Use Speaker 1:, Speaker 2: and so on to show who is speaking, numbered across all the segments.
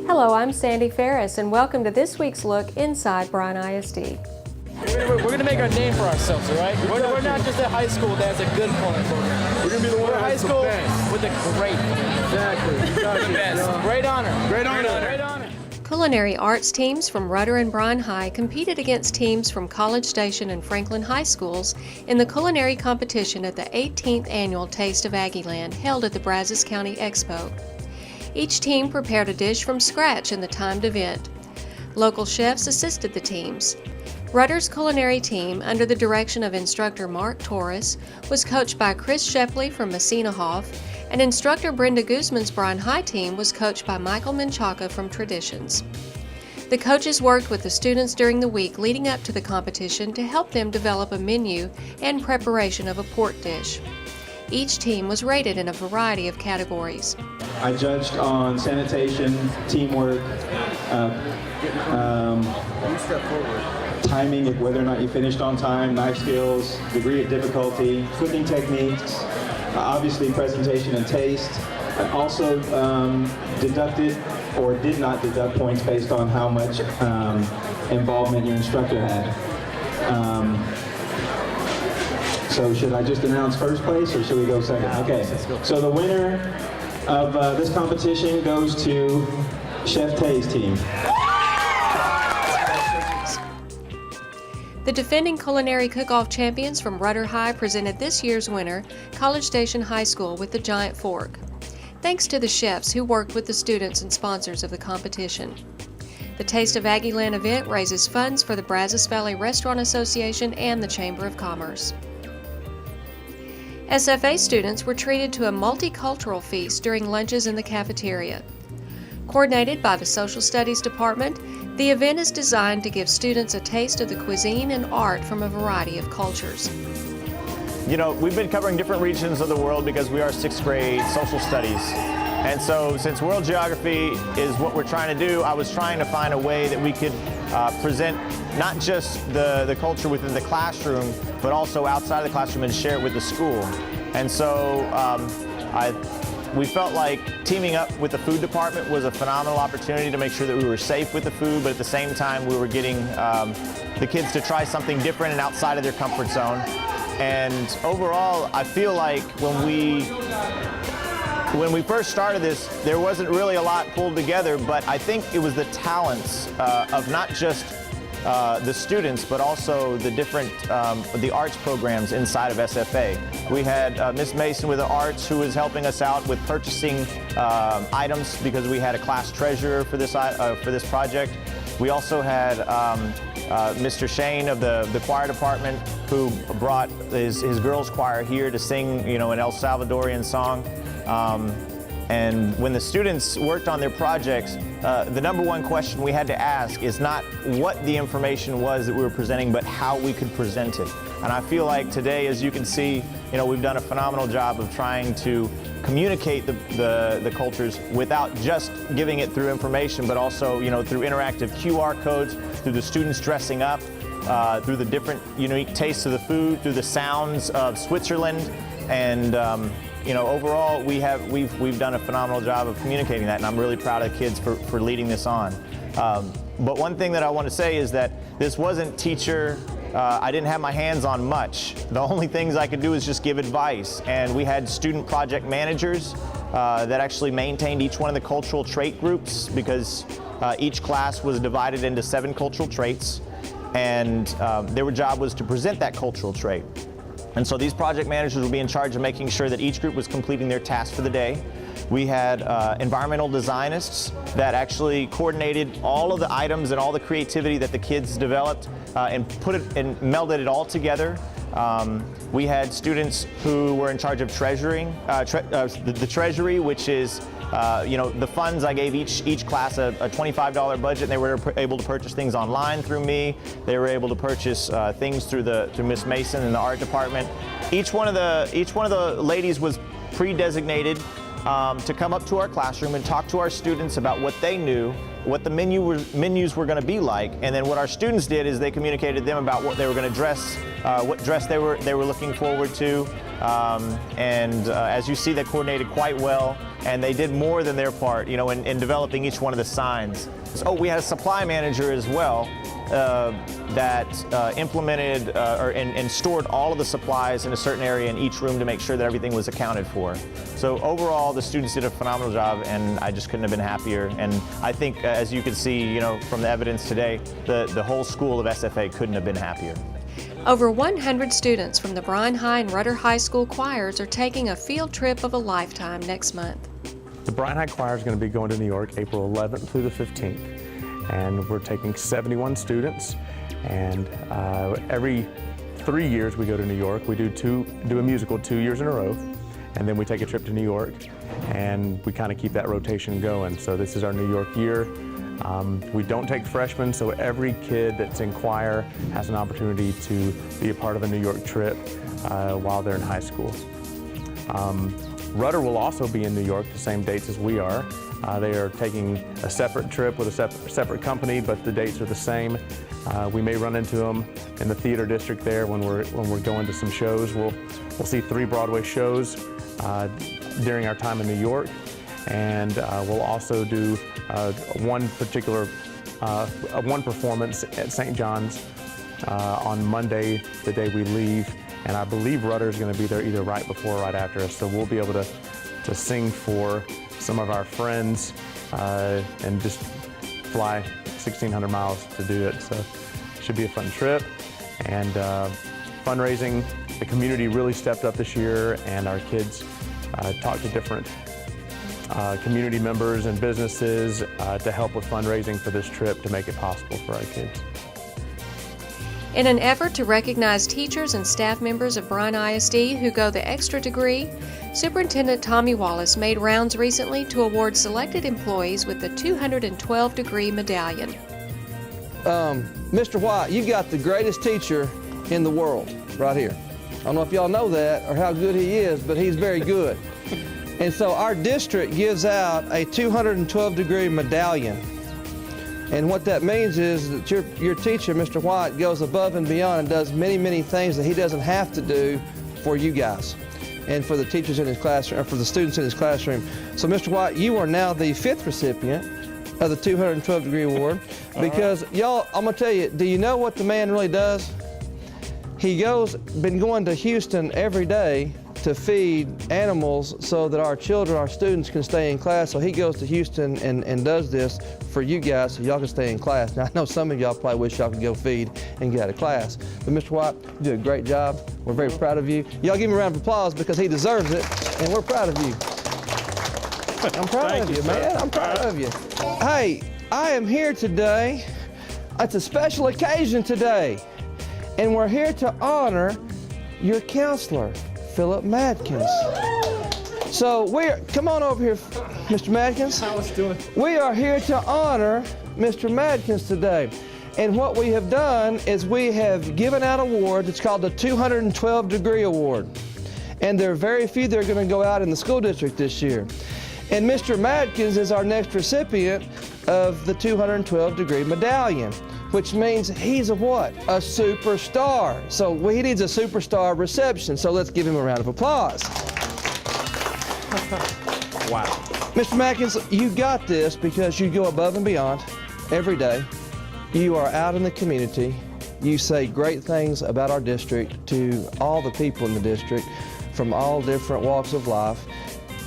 Speaker 1: Hello, I'm Sandy Ferris, and welcome to this week's look inside Bryan ISD.
Speaker 2: We're going to make our name for ourselves, all right? We're not just a high school that has a good culinary program.
Speaker 3: We're going to be the one
Speaker 2: We're a high school with a great
Speaker 3: Exactly. You got
Speaker 2: the best. Great honor.
Speaker 3: Great honor.
Speaker 2: Great honor.
Speaker 1: Culinary arts teams from Rudder and Bryan High competed against teams from College Station and Franklin High Schools in the culinary competition at the 18th Annual Taste of Aggieland held at the Brazos County Expo. Each team prepared a dish from scratch in the timed event. Local chefs assisted the teams. Rudder's culinary team, under the direction of instructor Mark Torres, was coached by Chris Shepley from Messina Hoff, and instructor Brenda Guzman's Bryan High team was coached by Michael Menchaca from Traditions. The coaches worked with the students during the week leading up to the competition to help them develop a menu and preparation of a pork dish. Each team was rated in a variety of categories.
Speaker 4: I judged on sanitation, teamwork, timing, whether or not you finished on time, knife skills, degree of difficulty, cooking techniques, obviously presentation and taste. I also deducted or did not deduct points based on how much involvement your instructor had. So should I just announce first place or should we go second? Okay, so the winner of this competition goes to Chef Tay's team.
Speaker 1: The defending culinary cook-off champions from Rudder High presented this year's winner, College Station High School, with the giant fork. Thanks to the chefs who worked with the students and sponsors of the competition. The Taste of Aggieland event raises funds for the Brazos Valley Restaurant Association and the Chamber of Commerce. SFA students were treated to a multicultural feast during lunches in the cafeteria. Coordinated by the Social Studies Department, the event is designed to give students a taste of the cuisine and art from a variety of cultures.
Speaker 5: You know, we've been covering different regions of the world because we are sixth grade social studies. And so since world geography is what we're trying to do, I was trying to find a way that we could present not just the culture within the classroom, but also outside of the classroom and share it with the school. And so we felt like teaming up with the food department was a phenomenal opportunity to make sure that we were safe with the food, but at the same time we were getting the kids to try something different and outside of their comfort zone. And overall, I feel like when we first started this, there wasn't really a lot pulled together, but I think it was the talents of not just the students, but also the different the arts programs inside of SFA. We had Miss Mason with the arts who was helping us out with purchasing items because we had a class treasurer for this project. We also had Mr. Shane of the choir department who brought his girls choir here to sing, you know, an El Salvadorian song. And when the students worked on their projects, the number one question we had to ask is not what the information was that we were presenting, but how we could present it. And I feel like today, as you can see, you know, we've done a phenomenal job of trying to communicate the cultures without just giving it through information, but also, you know, through interactive QR codes, through the students dressing up, through the different unique tastes of the food, through the sounds of Switzerland, and you know, overall, we've done a phenomenal job of communicating that, and I'm really proud of the kids for leading this on. But one thing that I want to say is that this wasn't teacher. I didn't have my hands on much. The only things I could do is just give advice, and we had student project managers that actually maintained each one of the cultural trait groups because each class was divided into 7 cultural traits, and their job was to present that cultural trait. And so these project managers would be in charge of making sure that each group was completing their task for the day. We had environmental designists that actually coordinated all of the items and all the creativity that the kids developed and put it and melded it all together. We had students who were in charge of treasuring, the treasury, which is you know, the funds. I gave each class a $25 budget, and they were able to purchase things online through me. They were able to purchase things through Miss Mason in the art department. Each one of the ladies was pre-designated to come up to our classroom and talk to our students about what they knew, what the menus were going to be like, and then what our students did is they communicated to them about what they were going to dress, what dress they were looking forward to, and as you see, they coordinated quite well. and they did more than their part, you know, in developing each one of the signs. So we had a supply manager as well that implemented and stored all of the supplies in a certain area in each room to make sure that everything was accounted for. So overall, the students did a phenomenal job, and I just couldn't have been happier. And I think, as you can see, you know, from the evidence today, the whole school of SFA couldn't have been happier.
Speaker 1: Over 100 students from the Bryan High and Rudder High School choirs are taking a field trip of a lifetime next month.
Speaker 6: The Bryan High Choir is going to be going to New York April 11th through the 15th, and we're taking 71 students. And every 3 years we go to New York. We do a musical 2 years in a row, and then we take a trip to New York, and we kind of keep that rotation going. So this is our New York year. We don't take freshmen, so every kid that's in choir has an opportunity to be a part of a New York trip while they're in high school. Rudder will also be in New York the same dates as we are. They are taking a separate trip with a separate company, but the dates are the same. We may run into them in the theater district there when we're going to some shows. We'll see 3 Broadway shows during our time in New York, and we'll also do one performance at St. John's on Monday, the day we leave. And I believe Rudder is going to be there either right before or right after us, so we'll be able to sing for some of our friends and just fly 1,600 miles to do it. So it should be a fun trip. And fundraising, the community really stepped up this year, and our kids talked to different community members and businesses to help with fundraising for this trip to make it possible for our kids.
Speaker 1: In an effort to recognize teachers and staff members of Bryan ISD who go the extra degree, Superintendent Tommy Wallace made rounds recently to award selected employees with the 212-degree medallion.
Speaker 3: Mr. White, you got the greatest teacher in the world right here. I don't know if y'all know that or how good he is, but he's very good. And so our district gives out a 212-degree medallion. And what that means is that your teacher, Mr. White, goes above and beyond and does many, many things that he doesn't have to do for you guys and for the teachers in his classroom, or for the students in his classroom. So, Mr. White, you are now the 5th recipient of the 212-degree award because, y'all, I'm going to tell you, do you know what the man really does? He been going to Houston every day to feed animals so that our children, our students can stay in class. So he goes to Houston and does this for you guys so y'all can stay in class. Now I know some of y'all probably wish y'all could go feed and get out of class. But Mr. White, you do a great job. We're very proud of you. Y'all give him a round of applause because he deserves it, and we're proud of you. I'm proud of you, man. I'm proud of you. Hey, I am here today. It's a special occasion today, and we're here to honor your counselor, Philip Madkins. So come on over here, Mr. Madkins.
Speaker 2: How was doing?
Speaker 3: We are here to honor Mr. Madkins today. And what we have done is we have given out awards. It's called the 212-degree award. And there are very few that are going to go out in the school district this year. And Mr. Madkins is our next recipient of the 212-degree medallion, which means he's a what? A superstar. So he needs a superstar reception. So let's give him a round of applause.
Speaker 5: Wow.
Speaker 3: Mr. Madkins, you got this because you go above and beyond every day. You are out in the community. You say great things about our district to all the people in the district from all different walks of life.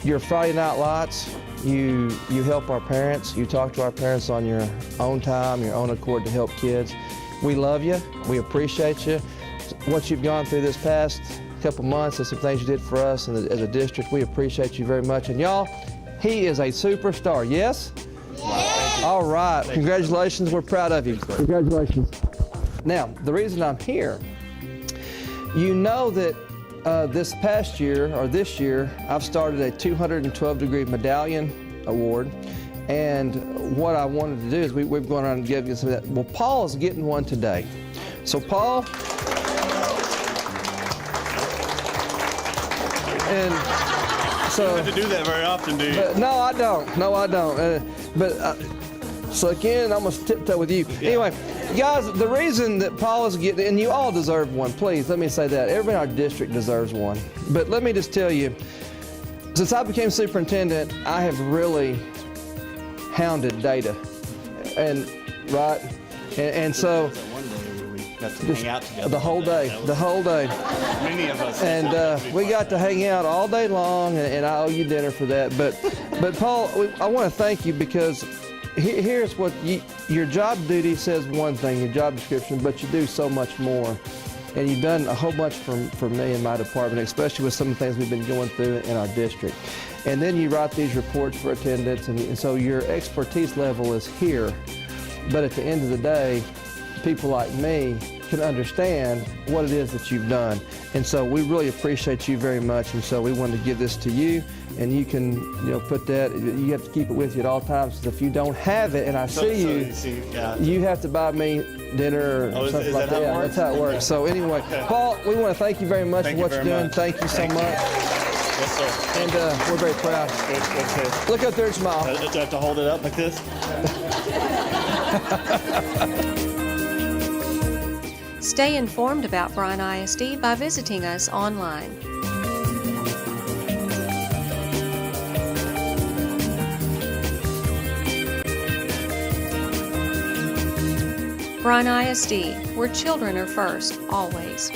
Speaker 3: Your Friday Night Lights, you help our parents. You talk to our parents on your own time, your own accord to help kids. We love you. We appreciate you. What you've gone through this past couple months and some things you did for us and as a district, we appreciate you very much. And y'all, he is a superstar, yes? Yes. All right, congratulations, we're proud of you. Congratulations. Now, the reason I'm here, you know that this past year, or this year, I've started a 212-degree medallion award. And what I wanted to do is we're going around and give you some of that. Well, Paul is getting one today. So Paul, and so.
Speaker 7: You don't have to do that very often, do you?
Speaker 3: No, I don't. No, I don't. So again, I'm going to tiptoe with you. Yeah. Anyway, guys, the reason that Paul is getting, and you all deserve one, please, let me say that. Everybody in our district deserves one. But let me just tell you, Since I became superintendent, I have really hounded data, and so
Speaker 7: One day where we got to hang out together.
Speaker 3: the whole day.
Speaker 7: Many of us.
Speaker 3: And we got to hang out all day long, and I owe you dinner for that. But Paul, I want to thank you because here's what your job duty says one thing, your job description, but you do so much more. And you've done a whole bunch for me and my department, especially with some of the things we've been going through in our district. And then you write these reports for attendance, and so your expertise level is here. But at the end of the day, people like me can understand what it is that you've done. And so we really appreciate you very much. And so we wanted to give this to you, and you can, put that, you have to keep it with you at all times. 'Cause if you don't have it and I see you, you have to buy me dinner or something like that. That's how it works. So anyway, Paul, we want to thank you very much for what you're doing. Thank you so much.
Speaker 7: Yes, sir.
Speaker 3: And we're very proud.
Speaker 7: Good.
Speaker 3: Look up there and smile.
Speaker 7: Do I have to hold it up like this?
Speaker 1: Stay informed about Bryan ISD by visiting us online. Bryan ISD, where children are first, always.